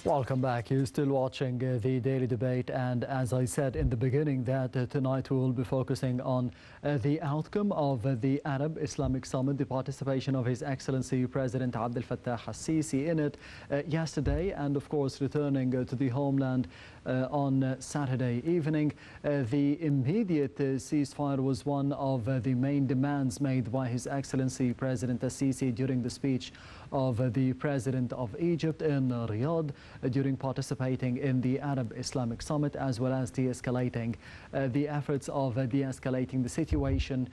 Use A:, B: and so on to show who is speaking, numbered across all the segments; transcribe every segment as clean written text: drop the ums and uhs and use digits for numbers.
A: Welcome back. You're still watching the daily debate, and as I said in the beginning that tonight we will be focusing on the outcome of the Arab Islamic Summit, the participation of His Excellency President Abdel Fattah al-Sisi in it yesterday, and of course returning to the homeland on Saturday evening. The immediate ceasefire was one of the main demands made by His Excellency President al-Sisi during the speech of the President of Egypt in Riyadh during participating in the Arab Islamic Summit, as well as de-escalating the efforts of de-escalating the situation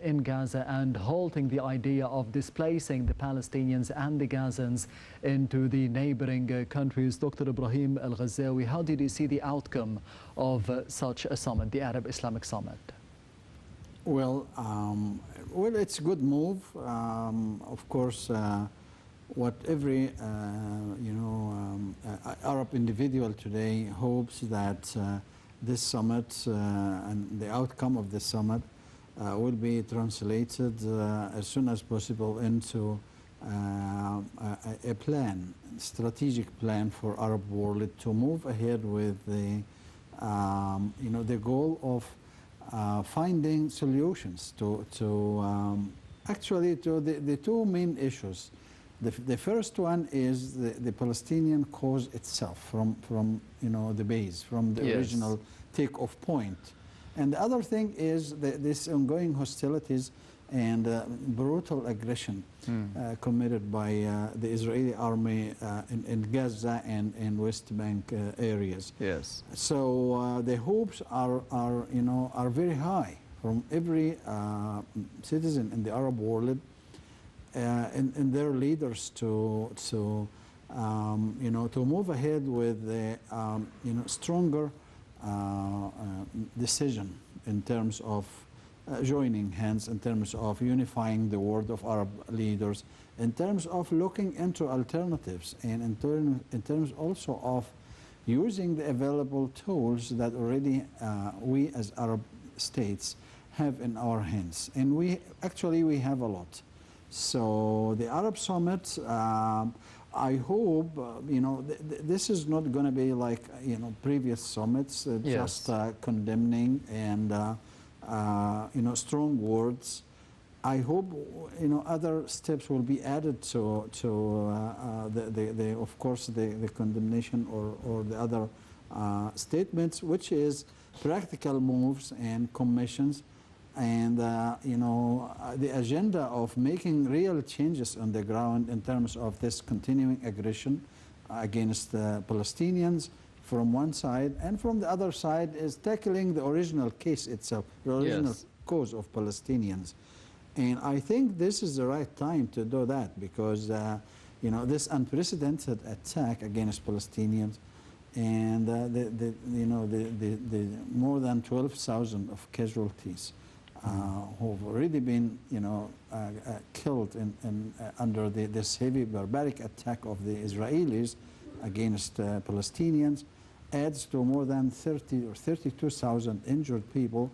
A: in Gaza and halting the idea of displacing the Palestinians and the Gazans into the neighboring countries. Dr. Ibrahim Al-Ghazawy, how did you see the outcome of such a summit, the Arab Islamic Summit?
B: Well, it's a good move. Of course, what every Arab individual today hopes that this summit and the outcome of this summit will be translated as soon as possible into a plan, strategic plan for Arab world to move ahead with the the goal of finding solutions to actually to the two main issues. The first one is the Palestinian cause itself from the base, from the original take-off point. And the other thing is this ongoing hostilities and brutal aggression committed by the Israeli army in Gaza and in West Bank areas.
A: Yes.
B: So the hopes are very high from every citizen in the Arab world. And their leaders to move ahead with the stronger decision in terms of joining hands, in terms of unifying the world of Arab leaders, in terms of looking into alternatives, and in terms also of using the available tools that already we as Arab states have in our hands. And we have a lot. So the Arab Summit, I hope, this is not going to be like, previous summits, just condemning and, strong words. I hope, other steps will be added to of course, the condemnation or the other statements, which is practical moves and commissions. And the agenda of making real changes on the ground in terms of this continuing aggression against the Palestinians from one side, and from the other side is tackling the original case itself, the original cause of Palestinians. And I think this is the right time to do that, because this unprecedented attack against Palestinians and the more than 12,000 of casualties who've already been, killed under this heavy barbaric attack of the Israelis against Palestinians, adds to more than 30 or 32,000 injured people.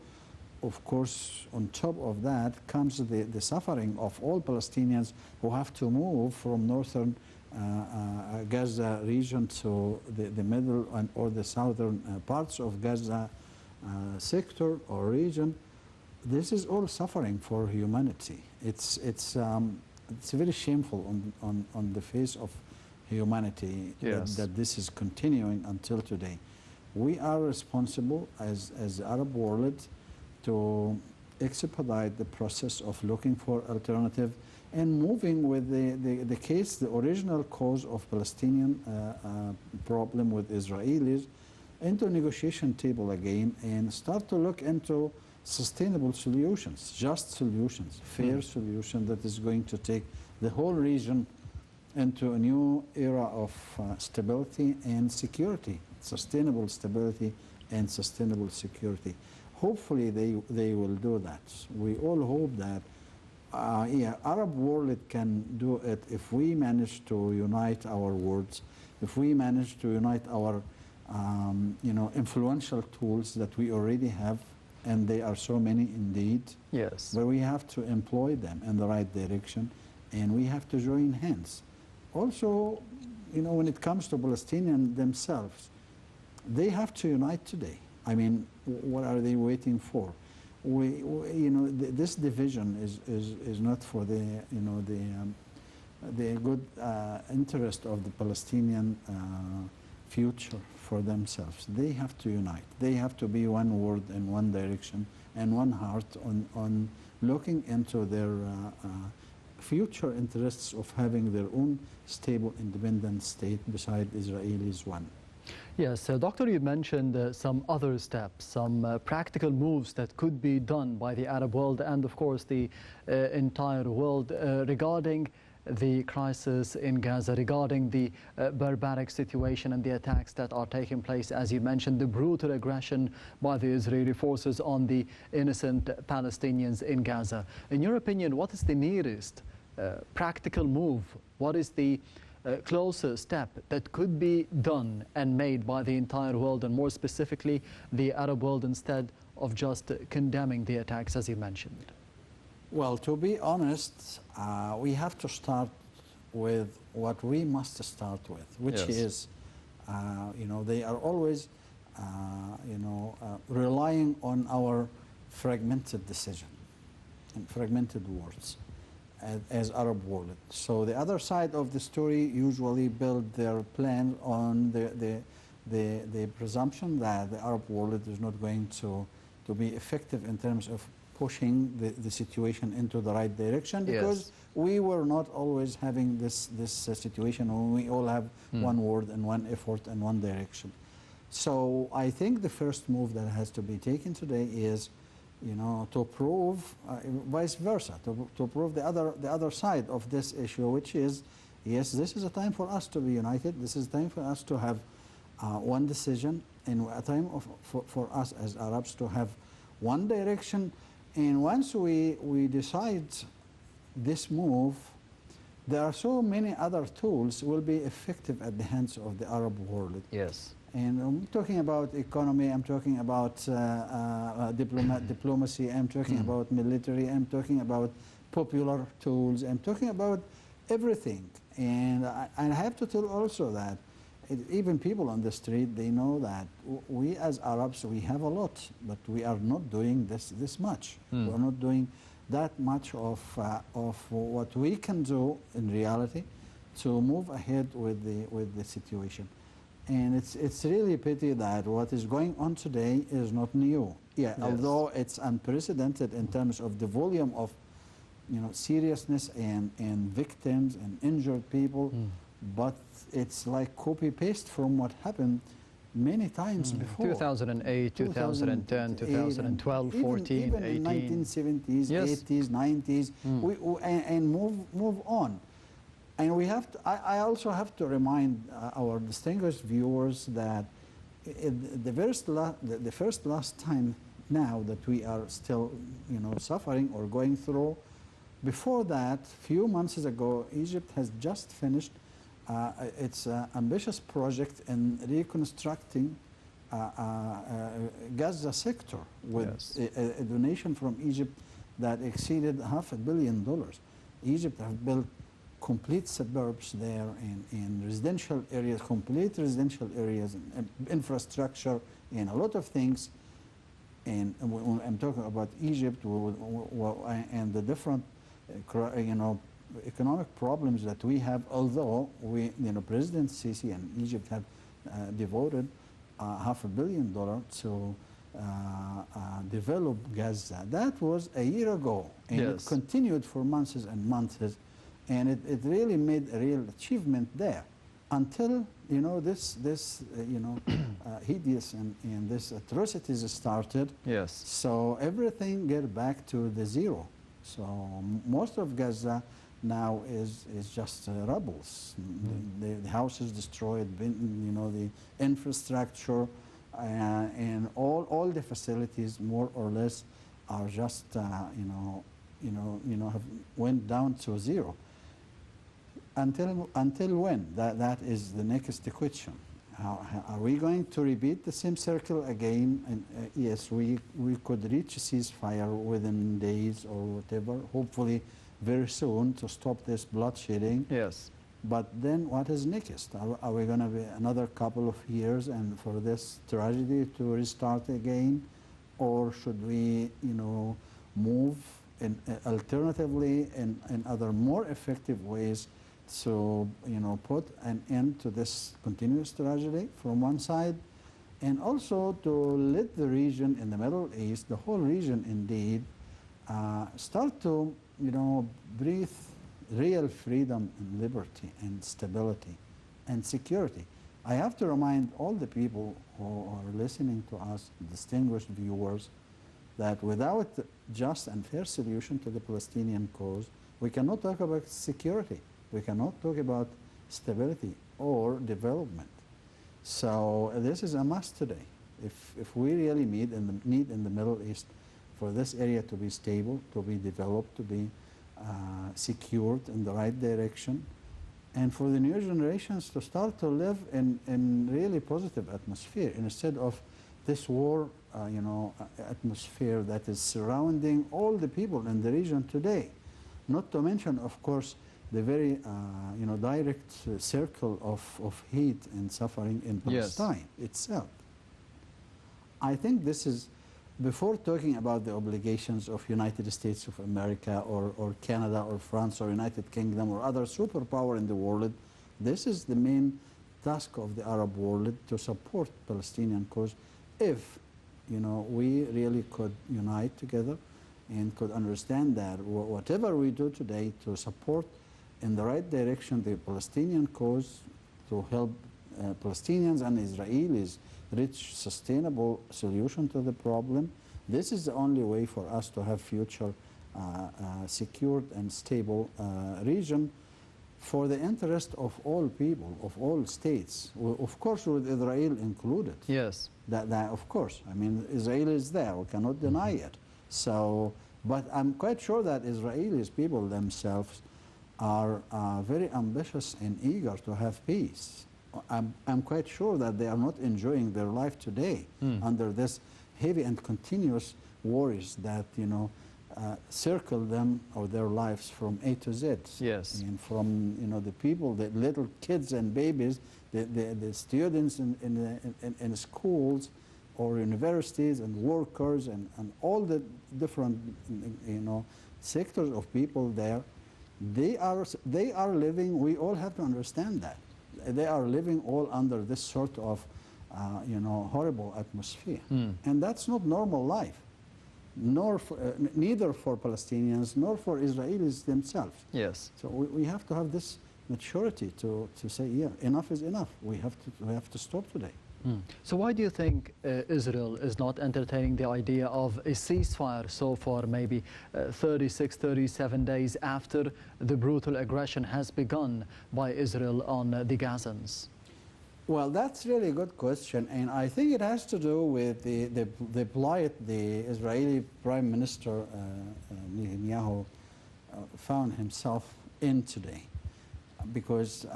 B: Of course, on top of that comes the suffering of all Palestinians who have to move from northern Gaza region to the middle or the southern parts of Gaza sector or region. This is all suffering for humanity. It's very shameful on the face of humanity that this is continuing until today. We are responsible as the Arab world to expedite the process of looking for alternative and moving with the case, the original cause of Palestinian problem with Israelis, into negotiation table again and start to look into sustainable solutions, just solutions, fair solution that is going to take the whole region into a new era of stability and security, sustainable stability and sustainable security. Hopefully they will do that. We all hope that Arab world can do it if we manage to unite our words, if we manage to unite our influential tools that we already have, and they are so many indeed.
A: Yes.
B: But we have to employ them in the right direction, and we have to join hands. Also, when it comes to Palestinians themselves, they have to unite today. I mean, what are they waiting for? This division is not for the good interest of the Palestinian future for themselves. They have to unite. They have to be one word and one direction and one heart on looking into their future interests of having their own stable, independent state beside Israelis one.
A: Yes, Doctor, you mentioned some other steps, some practical moves that could be done by the Arab world and, of course, the entire world regarding the crisis in Gaza, regarding the barbaric situation and the attacks that are taking place, as you mentioned, the brutal aggression by the Israeli forces on the innocent Palestinians in Gaza. In your opinion, what is the nearest practical move? What is the closer step that could be done and made by the entire world, and more specifically the Arab world, instead of just condemning the attacks, as you mentioned?
B: Well, to be honest, we have to start with what we must start with, which is, they are always, relying on our fragmented decision and fragmented words as Arab world. So the other side of the story usually build their plan on the presumption that the Arab world is not going to be effective in terms of pushing the situation into the right direction, because we were not always having this situation when we all have one word and one effort and one direction. So I think the first move that has to be taken today is, to prove vice versa, to prove the other side of this issue, which is, yes, this is a time for us to be united. This is a time for us to have one decision, and a time for us as Arabs to have one direction. And once we decide this move, there are so many other tools will be effective at the hands of the Arab world.
A: Yes.
B: And I'm talking about economy, I'm talking about diplomacy, I'm talking about military, I'm talking about popular tools, I'm talking about everything. And I have to tell also that even people on the street, they know that we as Arabs, we have a lot, but we are not doing this much. We're not doing that much of what we can do in reality to move ahead with the situation. And it's really a pity that what is going on today is not new. Yeah, yes. Although it's unprecedented in terms of the volume of seriousness and victims and injured people, but it's like copy-paste from what happened many times before.
A: 2008, 2010, 2012, 14,
B: even
A: 18.
B: In 1970s,
A: Yes.
B: 80s, 90s, and move on. And we have to, I also have to remind our distinguished viewers that the first last time now that we are still suffering or going through, before that, few months ago, Egypt has just finished its ambitious project in reconstructing Gaza sector with a donation from Egypt that exceeded $500 million. Egypt have built complete suburbs there in residential areas, complete residential areas, and infrastructure, and a lot of things. And when I'm talking about Egypt and the different, economic problems that we have, although President Sisi and Egypt have devoted $500 million to develop Gaza. That was a year ago, and it continued for months and months. And it really made a real achievement there until this hideous and this atrocities started.
A: Yes.
B: So everything get back to the zero. So most of Gaza now is just rubbles. The houses destroyed, the infrastructure, and all the facilities more or less are just have went down to zero. Until when? That is the next question. Are we going to repeat the same circle again? And yes, we could reach a ceasefire within days or whatever, hopefully very soon, to stop this bloodshedding.
A: Yes.
B: But then what is next? Are we going to be another couple of years and for this tragedy to restart again? Or should we, move in, alternatively in other more effective ways to, put an end to this continuous tragedy from one side, and also to let the region in the Middle East, the whole region indeed, start to, breathe real freedom and liberty and stability and security. I have to remind all the people who are listening to us, distinguished viewers, that without just and fair solution to the Palestinian cause, we cannot talk about security. We cannot talk about stability or development. So this is a must today. If we really need in the Middle East for this area to be stable, to be developed, to be secured in the right direction, and for the new generations to start to live in really positive atmosphere instead of this war, atmosphere that is surrounding all the people in the region today. Not to mention, of course, the very, direct circle of hate and suffering in Palestine itself. I think this is, before talking about the obligations of United States of America or Canada or France or United Kingdom or other superpower in the world, this is the main task of the Arab world, to support Palestinian cause if, we really could unite together and could understand that whatever we do today to support in the right direction the Palestinian cause, to help Palestinians and Israelis reach sustainable solution to the problem, this is the only way for us to have future secured and stable region for the interest of all people, of all states, of course with Israel included.
A: Yes.
B: That of course, I mean, Israel is there, we cannot deny it. So, but I'm quite sure that Israelis people themselves are very ambitious and eager to have peace. I'm quite sure that they are not enjoying their life today under this heavy and continuous worries that, circle them or their lives from A to Z.
A: Yes.
B: And from, the people, the little kids and babies, the students in schools or universities and workers and all the different, sectors of people there, they are living, we all have to understand that. They are living all under this sort of, horrible atmosphere. And that's not normal life, neither for Palestinians nor for Israelis themselves.
A: Yes.
B: So we have to have this maturity to say, yeah, enough is enough. We have to stop today.
A: So why do you think Israel is not entertaining the idea of a ceasefire so far, maybe 36, 37 days after the brutal aggression has begun by Israel on the Gazans?
B: Well, that's really a good question, and I think it has to do with the plight the Israeli Prime Minister Netanyahu found himself in today, because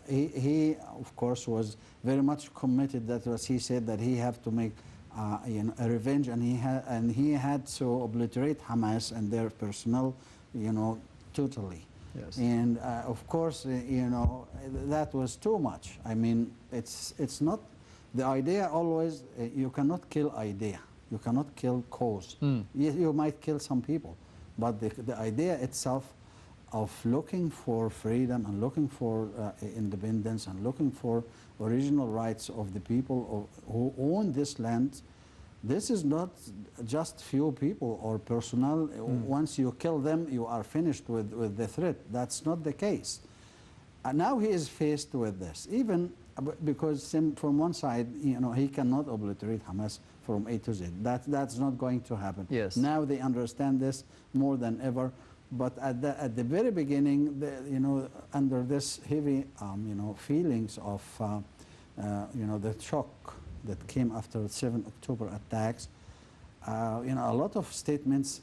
B: he of course was very much committed. That was, he said that he had to make a revenge, and he had to obliterate Hamas and their personnel, totally.
A: Yes.
B: And of course, that was too much. I mean, it's not the idea always. You cannot kill idea. You cannot kill cause. You might kill some people, but the idea itself of looking for freedom and looking for independence and looking for original rights of the people who own this land. This is not just few people or personnel. Once you kill them, you are finished with the threat. That's not the case. Now he is faced with this, even because from one side, he cannot obliterate Hamas from A to Z. That's not going to happen.
A: Yes.
B: Now they understand this more than ever. But at the very beginning, under this heavy, feelings of, the shock that came after the 7 October attacks, a lot of statements,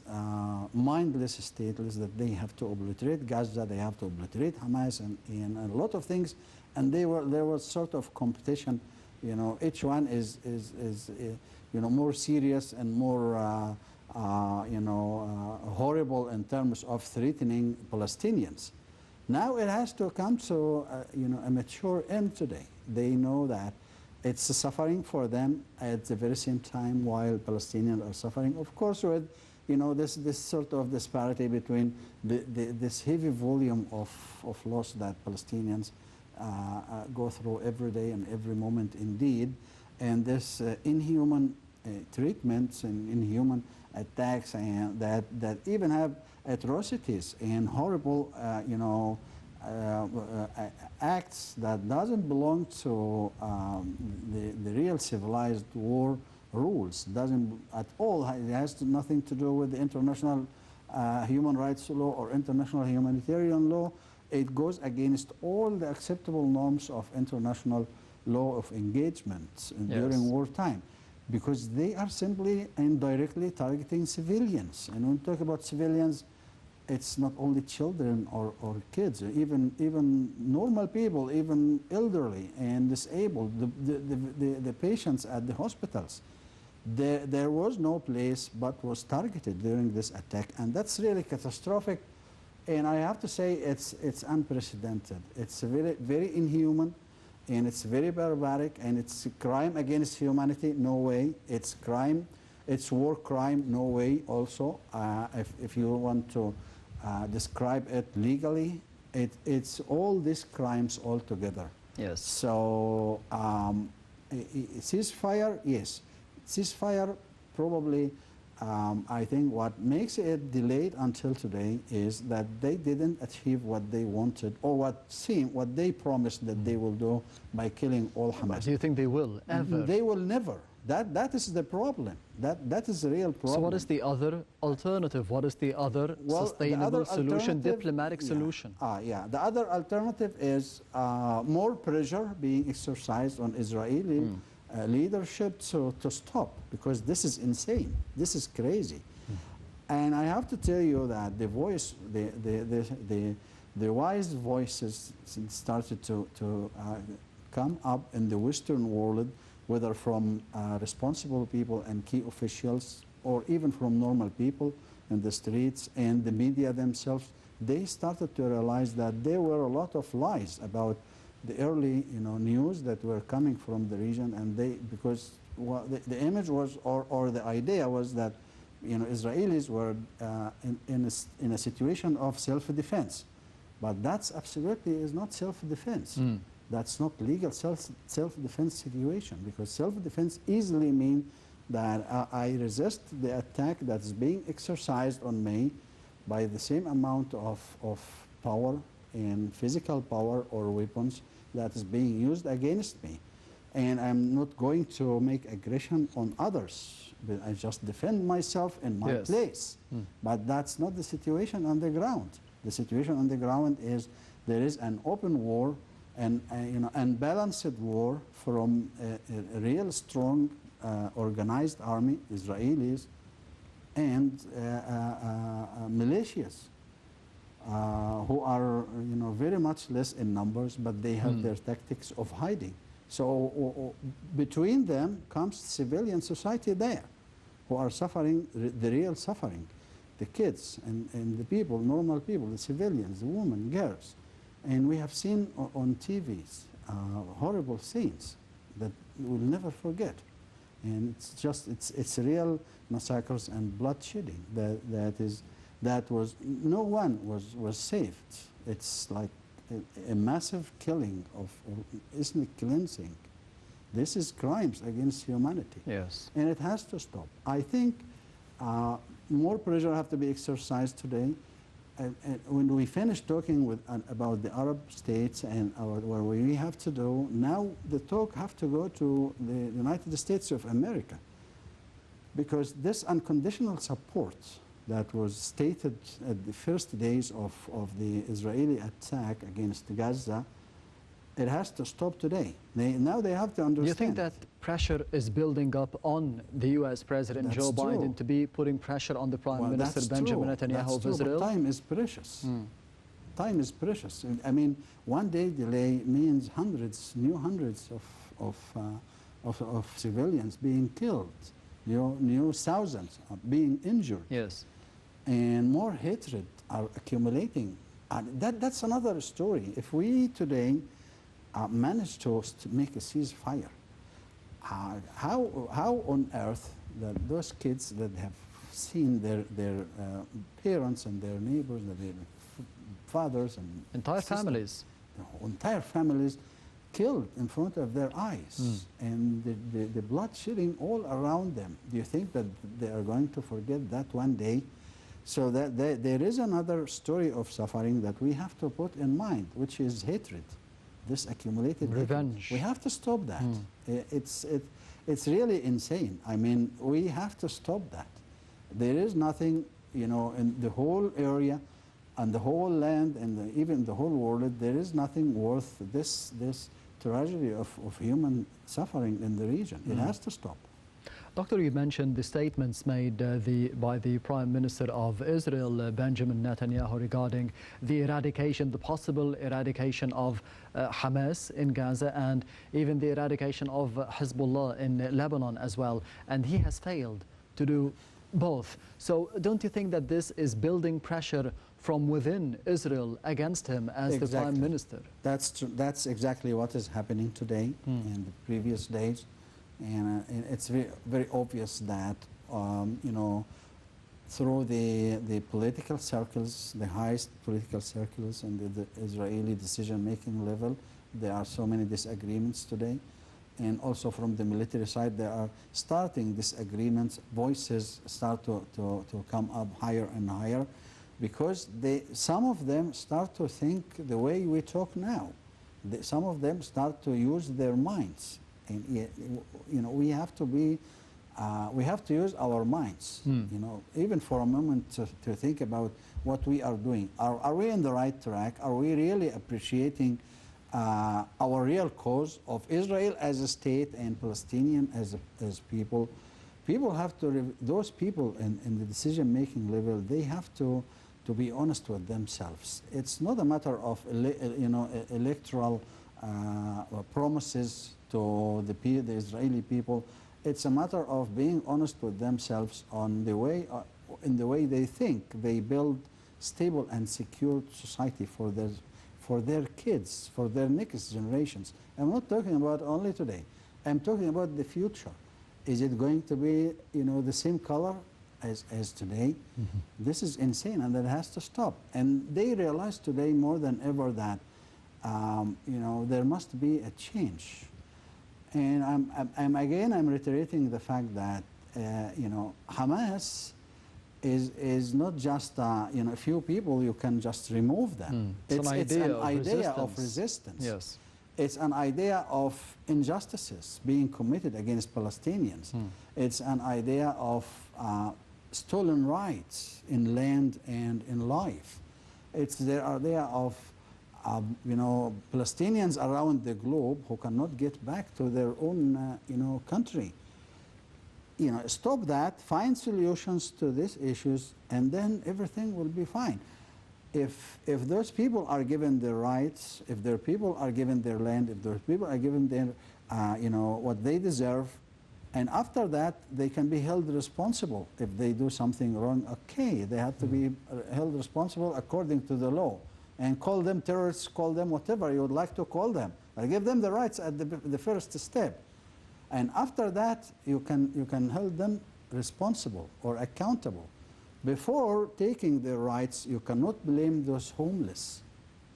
B: mindless statements that they have to obliterate Gaza, they have to obliterate Hamas, and a lot of things, and there was sort of competition. Each one is more serious and more. Horrible in terms of threatening Palestinians. Now it has to come to a mature end today. They know that it's a suffering for them at the very same time while Palestinians are suffering. Of course, with this sort of disparity between this heavy volume of loss that Palestinians go through every day and every moment indeed, and this inhuman treatments and inhuman attacks and that even have atrocities and horrible acts that doesn't belong to the real civilized war rules, doesn't at all. It has nothing to do with the international human rights law or international humanitarian law. It goes against all the acceptable norms of international law of engagement during wartime, because they are simply and directly targeting civilians. And when we talk about civilians, it's not only children or kids, even normal people, even elderly and disabled, the patients at the hospitals. There was no place but was targeted during this attack, and that's really catastrophic. And I have to say it's unprecedented. It's very, very inhuman, and it's very barbaric, and it's a crime against humanity, no way. It's crime, it's war crime, no way also. If you want to describe it legally, it's all these crimes all together.
A: Yes.
B: So ceasefire, yes. Ceasefire probably, I think what makes it delayed until today is that they didn't achieve what they wanted or what they promised that they will do by killing all Hamas.
A: Do you think they will ever?
B: They will never. That is the problem. That is the real problem.
A: So what is the other alternative? What is the other sustainable solution, diplomatic solution?
B: The other alternative is more pressure being exercised on Israeli leadership to stop, because this is insane. This is crazy. And I have to tell you that the voice, the wise voices started to come up in the Western world, whether from responsible people and key officials or even from normal people in the streets and the media themselves. They started to realize that there were a lot of lies about the early news that were coming from the region, and because the image was or the idea was that Israelis were in a situation of self-defense, but that's absolutely is not self-defense. That's not legal self-defense situation, because self-defense easily means that I resist the attack that's being exercised on me by the same amount of power and physical power or weapons that is being used against me. And I'm not going to make aggression on others, but I just defend myself in my place. But that's not the situation on the ground. The situation on the ground is there is an open war and unbalanced war from a real strong organized army, Israelis, and militias who are very much less in numbers, but they have their tactics of hiding. So between them comes civilian society there, who are suffering the real suffering, the kids and the people, normal people, the civilians, the women, girls. And we have seen on TVs horrible scenes that we'll never forget. And it's real massacres and bloodshedding that was no one was saved. It's like a massive killing of ethnic cleansing. This is crimes against humanity.
A: Yes.
B: And it has to stop. I think more pressure have to be exercised today. And when we finish talking about the Arab states and what we have to do, now the talk have to go to the United States of America, because this unconditional support that was stated at the first days of the Israeli attack against Gaza, it has to stop today. Now they have to understand.
A: Do you think that pressure is building up on the U.S. President Joe Biden to be putting pressure on the Prime Minister Benjamin Netanyahu of Israel?
B: But time is precious. Time is precious. I mean, one day delay means new hundreds of civilians being killed, new thousands being injured.
A: Yes.
B: And more hatred are accumulating That's another story. If we today manage to make a ceasefire, how on earth that those kids that have seen their parents and their neighbors, and their fathers and
A: Entire
B: sisters,
A: families.
B: entire families killed in front of their eyes, and the blood shedding all around them. Do you think that they are going to forget that one day? So that there is another story of suffering that we have to put in mind, which is hatred, this accumulated
A: Revenge.
B: hatred. We have to stop that. It's really insane. I mean, we have to stop that. There is nothing, you know, in the whole area and the whole land and even the whole world, there is nothing worth this tragedy of human suffering in the region. It has to stop.
A: Doctor, you mentioned the statements made by the Prime Minister of Israel, Benjamin Netanyahu, regarding the eradication, the possible eradication of Hamas in Gaza and even the eradication of Hezbollah in Lebanon as well. And he has failed to do both. So don't you think that this is building pressure from within Israel against him as the Prime Minister?
B: That's true. That's exactly what is happening today and the previous days. And it's very obvious that, you know, through the political circles, the highest political circles and the Israeli decision-making level, there are so many disagreements today. And also from the military side, there are starting disagreements. Voices start to come up higher and higher because some of them start to think the way we talk now. Some of them start to use their minds. And you know, we have to use our minds. You know, even for a moment to think about what we are doing. Are we in the right track? Are we really appreciating our real cause of Israel as a state and Palestinian as people? People have to. Those people in the decision-making level, they have to be honest with themselves. It's not a matter of you know, electoral promises to the Israeli people. It's a matter of being honest with themselves on the way, in the way they think they build stable and secure society for their kids, for their next generations. I'm not talking about only today. I'm talking about the future. Is it going to be, you know, the same color as today? This is insane, and that has to stop. And they realize today more than ever that you know, there must be a change. And I'm reiterating the fact that you know, Hamas is not just you know, a few people. You can just remove them. It's an idea of resistance.
A: Yes.
B: It's an idea of injustices being committed against Palestinians. It's an idea of stolen rights in land and in life. It's the idea of you know, Palestinians around the globe who cannot get back to their own you know, country. You know, stop that, find solutions to these issues, and then everything will be fine. If those people are given their rights, if their people are given their land, if those people are given their you know, what they deserve, and after that they can be held responsible if they do something wrong. Okay, they have to be held responsible according to the law. And call them terrorists, call them whatever you would like to call them. But give them the rights at the first step. And after that, you can hold them responsible or accountable. Before taking their rights, you cannot blame those homeless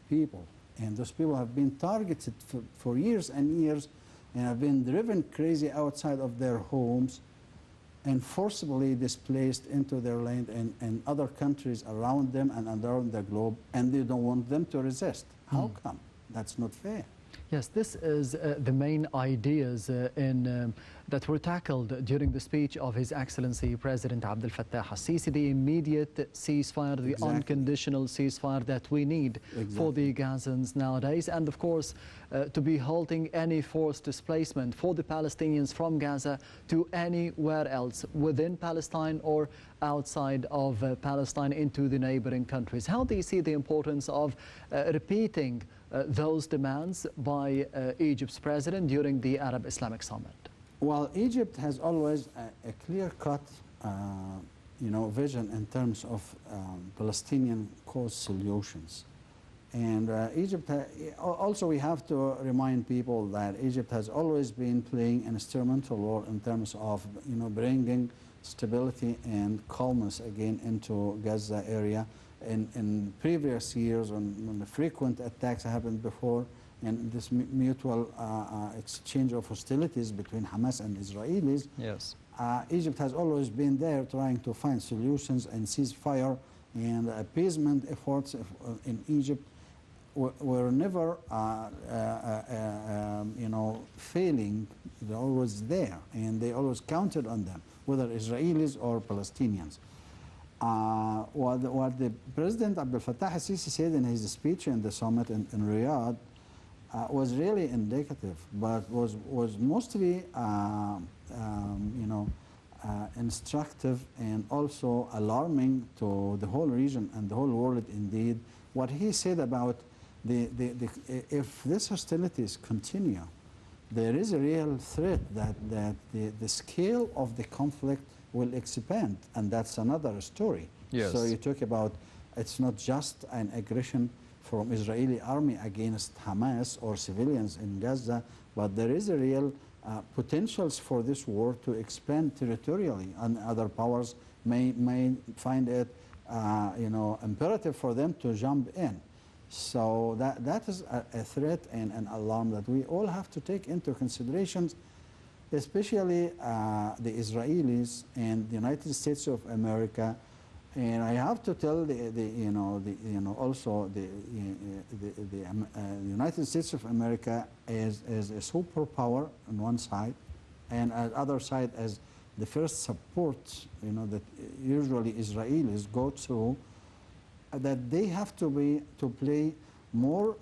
B: people. And those people have been targeted for years and years and have been driven crazy outside of their homes and forcibly displaced into their land and other countries around them and around the globe, and they don't want them to resist. How come? That's not fair.
A: Yes, this is the main ideas that were tackled during the speech of His Excellency President Abdel Fattah al-Sisi, the immediate ceasefire, the unconditional ceasefire that we need for the Gazans nowadays, and of course to be halting any forced displacement for the Palestinians from Gaza to anywhere else within Palestine or outside of Palestine into the neighboring countries. How do you see the importance of repeating those demands by Egypt's president during the Arab Islamic Summit?
B: Well, Egypt has always a clear-cut you know, vision in terms of Palestinian cause solutions. And also we have to remind people that Egypt has always been playing an instrumental role in terms of, bringing stability and calmness again into Gaza area. In previous years, when the frequent attacks happened before, and this mutual exchange of hostilities between Hamas and Israelis,
A: Yes.
B: Egypt has always been there trying to find solutions and ceasefire and appeasement efforts in Egypt were never, failing. They're always there, and they always counted on them, whether Israelis or Palestinians. What the President Abdel Fattah al-Sisi said in his speech in the summit in Riyadh was really indicative, but was mostly, instructive and also alarming to the whole region and the whole world indeed. What he said about if these hostilities continue, there is a real threat that the scale of the conflict will expand, and that's another story.
A: Yes.
B: So you talk about it's not just an aggression from Israeli army against Hamas or civilians in Gaza, but there is a real potentials for this war to expand territorially, and other powers may find it imperative for them to jump in. So that is a threat and an alarm that we all have to take into consideration, especially the Israelis and the United States of America. And I have to tell also the United States of America is a superpower on one side, and on the other side as the first support, that usually Israelis go to, that they have to play more,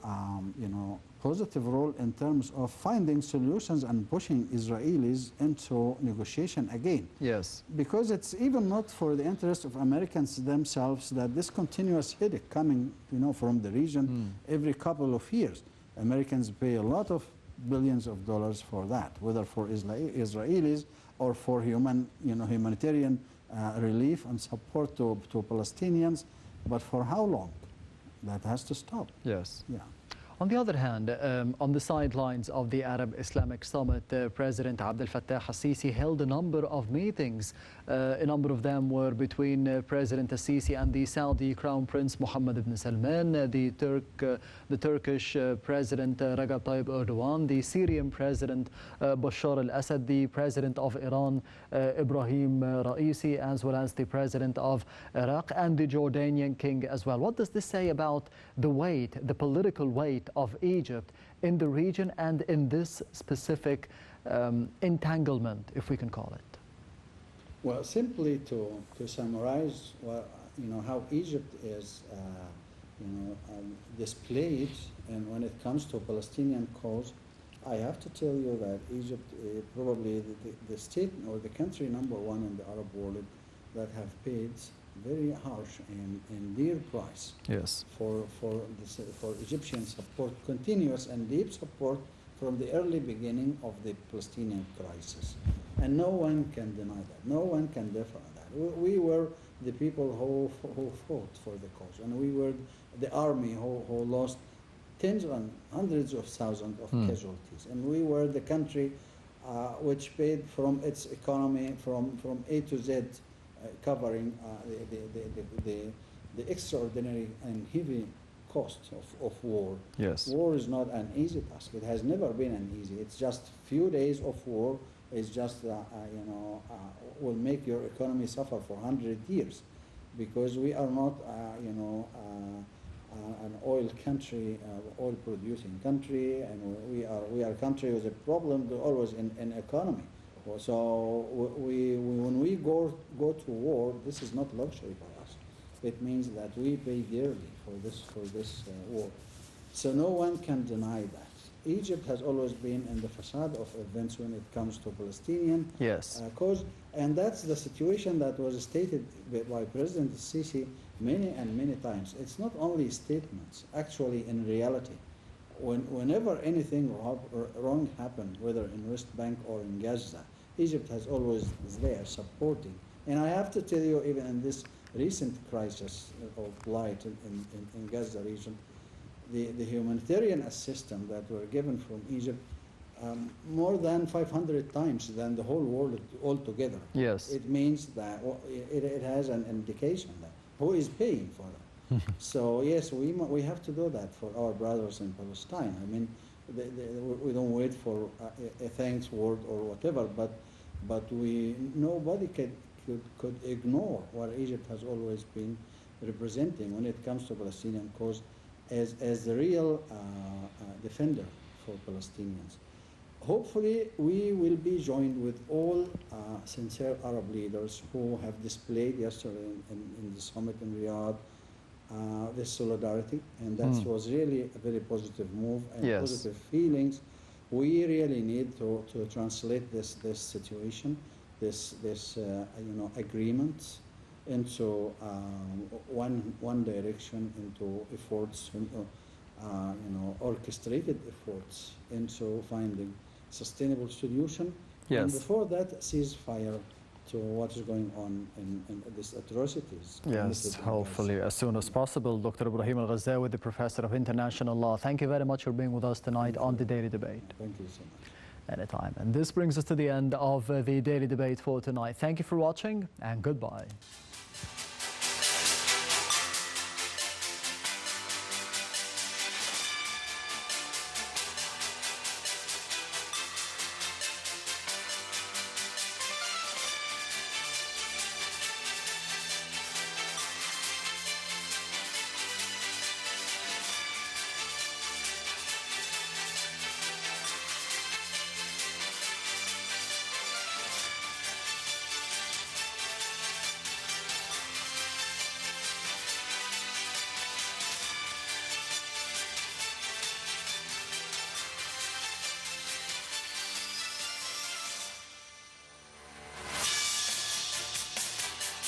B: positive role in terms of finding solutions and pushing Israelis into negotiation again.
A: Yes.
B: Because it's even not for the interest of Americans themselves that this continuous headache coming, from the region every couple of years. Americans pay a lot of billions of dollars for that, whether for Israelis or for humanitarian relief and support to Palestinians. But for how long? That has to stop.
A: Yes.
B: Yeah.
A: On the other hand, on the sidelines of the Arab Islamic Summit, President Abdel Fattah al-Sisi held a number of meetings. A number of them were between President al-Sisi and the Saudi Crown Prince Mohammed ibn Salman, the Turkish President Recep Tayyip Erdogan, the Syrian President Bashar al-Assad, the President of Iran Ibrahim Raisi, as well as the President of Iraq and the Jordanian King as well. What does this say about the weight, the political weight of Egypt in the region and in this specific entanglement, if we can call it?
B: Well, simply to summarize, how Egypt is, displayed, and when it comes to Palestinian cause, I have to tell you that Egypt probably the state or the country number one in the Arab world that have paid very harsh and dear price.
A: Yes.
B: For Egyptian support, continuous and deep support from the early beginning of the Palestinian crisis. And no one can deny that. No one can defy that. We were the people who fought for the cause, and we were the army who lost tens and hundreds of thousands of casualties. And we were the country which paid from its economy from A to Z, covering the extraordinary and heavy cost of war.
A: Yes.
B: War is not an easy task. It has never been an easy. It's just few days of war. It's just will make your economy suffer for 100 years, because we are not an oil country, oil producing country, and we are a country with a problem always in economy. So when we go to war, this is not luxury for us. It means that we pay dearly for this war. So no one can deny that. Egypt has always been in the facade of events when it comes to Palestinian cause, and that's the situation that was stated by President Sisi many times. It's not only statements. Actually, in reality, whenever anything wrong happened, whether in West Bank or in Gaza, Egypt has always there supporting. And I have to tell you, even in this recent crisis of blight in Gaza region, the humanitarian assistance that were given from Egypt more than 500 times than the whole world altogether.
A: Yes.
B: It means that it has an indication that who is paying for it. So yes, we have to do that for our brothers in Palestine. I mean, we don't wait for a thanks word or whatever, but nobody could ignore what Egypt has always been representing when it comes to Palestinian cause as the real defender for Palestinians. Hopefully, we will be joined with all sincere Arab leaders who have displayed yesterday in the summit in Riyadh this solidarity, and that was really a very positive move and
A: yes.
B: positive feelings. We really need to translate this situation, this agreement into one direction, into efforts, orchestrated efforts into finding sustainable solution.
A: Yes.
B: And before that, ceasefire to what is going on in these atrocities.
A: Yes, hopefully as soon as possible. Dr. Ibrahim Ghazawy, the Professor of International Law, thank you very much for being with us tonight on the Daily Debate.
B: Thank you so much.
A: Anytime. And this brings us to the end of the Daily Debate for tonight. Thank you for watching and goodbye.